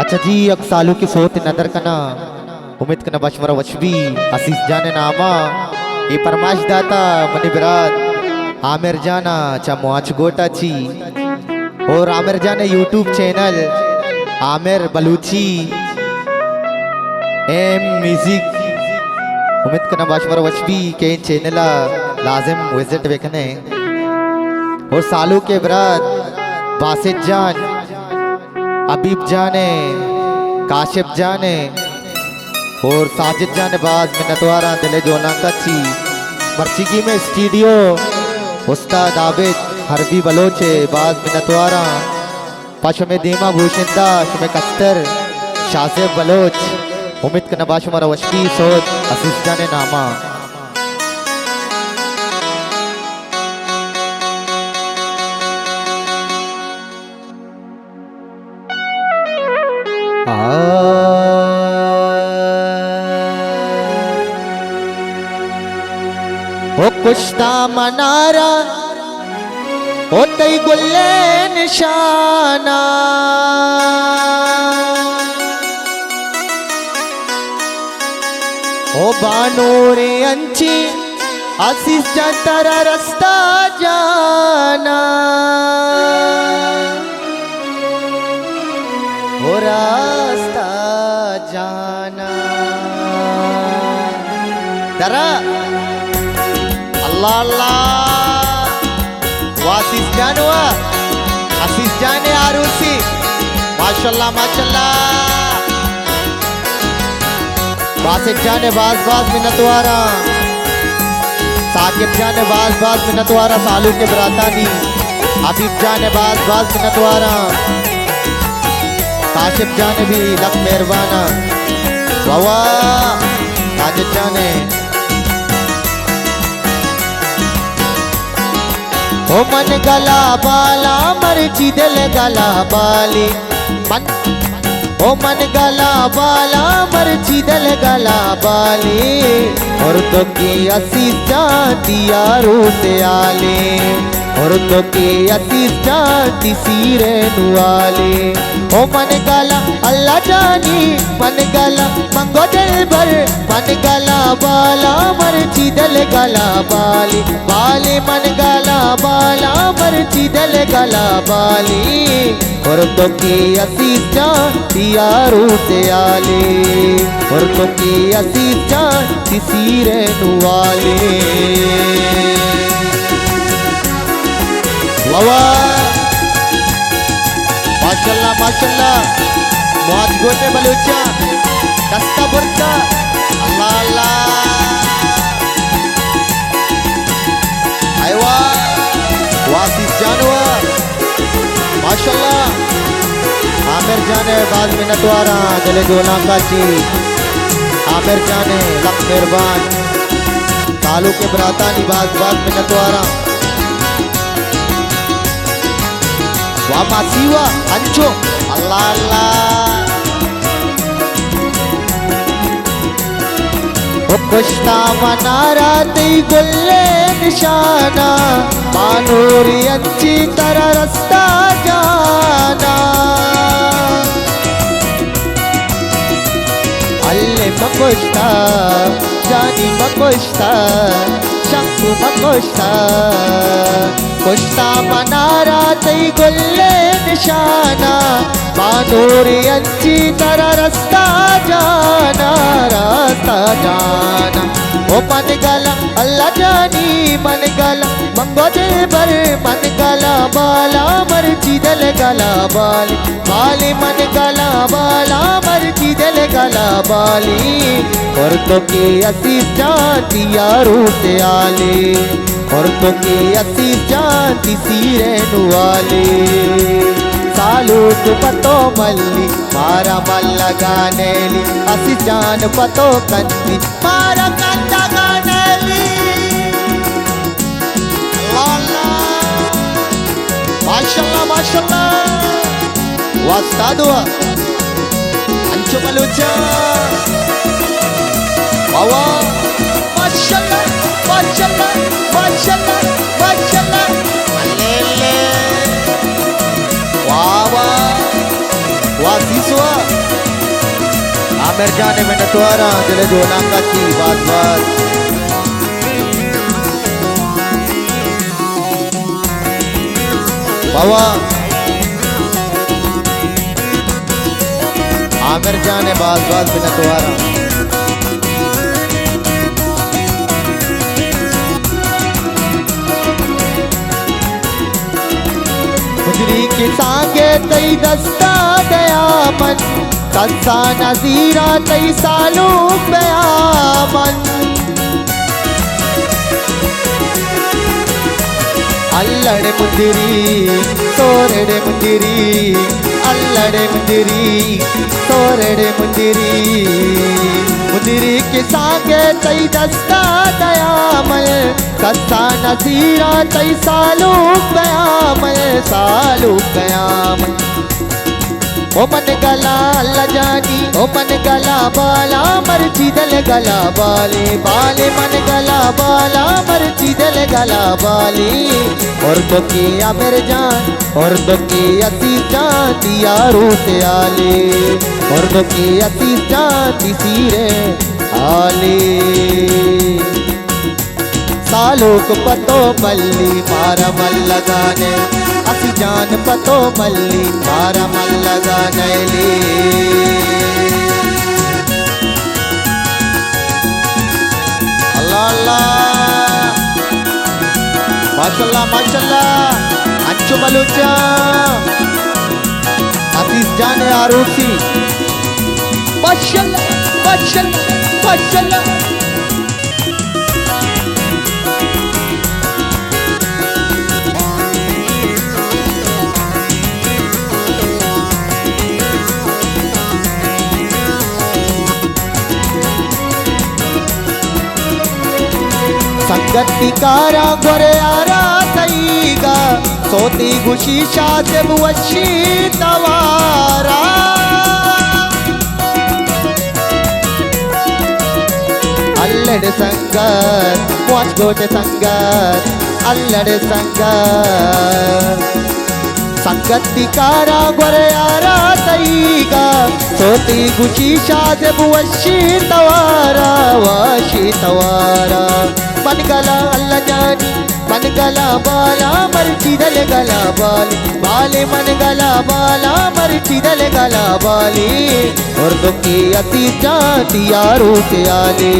अच्छा जी अक सालू की सोत नदर कना उम्मीद कना बशमरा वशबी असीस जाने नामा ये परमाश दाता मनी बिरात आमिर जाना चमवाच गोटा ची और आमिर जाने YouTube channel Aamir Baluchi M music उम्मीद कना बशमरा वशबी के चैनल लाजिम विजिट वेखने और सालू के बिरात बासित जान अबीब जाने काशिफ जाने और साजिद जाने बाज मिन्नतवारा दिले जोना कच्ची मर्चिगी में स्टूडियो उस्ताद आबिद हरबी बलोचे बाज मिन्नतवारा पशमे दीमा भूषिंदा शुमे कस्तर शासेब बलोच उम्मीद का नबाश मरा वशबी सोच असीस जाने नामा ओ कुश्ता मनारा ओ तई गुल्ले निशाना ओ बानूरे अंची आशीष जाता रास्ता जाना ओ रास्ता जाना दरा अल्लाह अल्लाह वासिस जानवा आशीष जाने आरूसी माशाल्लाह माशाल्लाह बासित जाने बाज बाज मिन्नतवारा साकिब जाने बाज बाज मिन्नतवारा सालू के बरातानी अबीब जाने बाज बाज मिन्नतवारा काशिफ जाने भी लख मेहरबाना वावा साजिद जाने ओ मन गला बाला मर्ची दिल गला बाली मन ओ मन गला बाला मर्ची दिल गला बाली और तो की असीस जाती यारू से आले और तो के असीस जाती सीरे नुआले ओ मन गला अल्लाह जानी मन गला मंगो दिल भर मन गला बाला मर्ची दिल गला बाली बाली मन गला बाला मर्ची दिल गला बाली और तो के असीस जाती यारू से आले और तो के असीस जाती सीरे नुआले वावा माशाल्लाह माशाल्लाह मुआज गोटे बलूचा दस्ता बुरका अल्लाह अल्लाह आयवा वासिस जानवर माशाल्लाह आमिर जाने बाज मिन्नतवारा दिले जोना काची आमिर जाने लख मेहरबान सालू के बरातानी बाज बाज मिन्नतवारा वामा सीवा अंचो अल्लाह अल्लाह ओ कुश्ता मनारा तई गुल्ले निशाना मानूरी अच्छी तरह रास्ता जाना अल्ले मकुश्ता जानी मकुश्ता शंकु मकुश्ता कुश्ता मनारा तई गुल्ले निशाना बानूरी अच्छी तरह रास्ता जाना ओ मन गला अल्लाह जानी मन गला मंगो दिल भर मन गला बाला मर्ची दिल गला बाली बाली मन गला बाला मर्ची दिल गला बाली और तो के असीस जाती यारू से आले और तो के असीस जाती सीरे नुआले सालू तु पतो मल्ली मारा मल्ला गानेली असीस जान पतो कंदी मारा कंदा गानेली माशाल्लाह माशाल्लाह वास्तादुआ अंचु बलूचा वावा माशाल्लाह माशाल्लाह माशाल्लाह माशाल्लाह अल्ले वावा वासिसवा आमिर जाने में नतवारा दिल जोना काची बात बात बाबा आमिर जाने बात बात में नतवारा मुजरी के सांगे तई दस्ता गया मन कस्सा नजीरा तई सालूक गया मन अल्लड़े मुंदिरी सोरड़े मुंदिरी अल्लड़े मुंदिरी सोरड़े मुंदिरी मुंदिरी के सांगे तई दस्ता गया मन कस्सा नजीरा तई सालूक गया मन सालूक गया मन ओ मन गला अल्लाह जानी ओ मन गला बाला मर्जी दल गला बाले बाले मन गला बाला मर्जी दल गला बाले और तो की आमिर जान और तो की असीस जान यारू से आले और तो की असीस जान सीरे आले सालों को पतो मल्ली मारा मल लगाने असी जान पतो मल्ली मारा मल लगाने ले अल्लाह अल्लाह माशाल्लाह माशाल्लाह अंचु मलुचा असीस जाने आरूसी माशाल्लाह माशाल्लाह माशाल्लाह संगतिकारा गोरे आरा तईगा सोती गुशी शाते बुवशी तवारा अल्लड़ संगत वाच गोटे संगत अल्लड़ संगत संगतिकारा गोरे आरा तईगा सोती गुशी शाते बुवशी तवारा वाशी तवारा मन गला अल्लाह जानी मन गला बाला मर्जी दल गला बाले बाले मन गला बाला मर्जी दल गला बाले और तो की अतीस जाती यारू से आले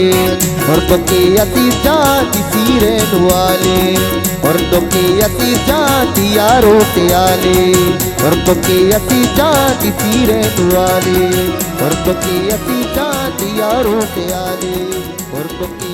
और तो की अतीस जाती सीरे नुआले और तो की अतीस जाती यारू से आले और तो की अतीस जाती सीरे नुआले और तो की अतीस जाती यारू से आले और तो की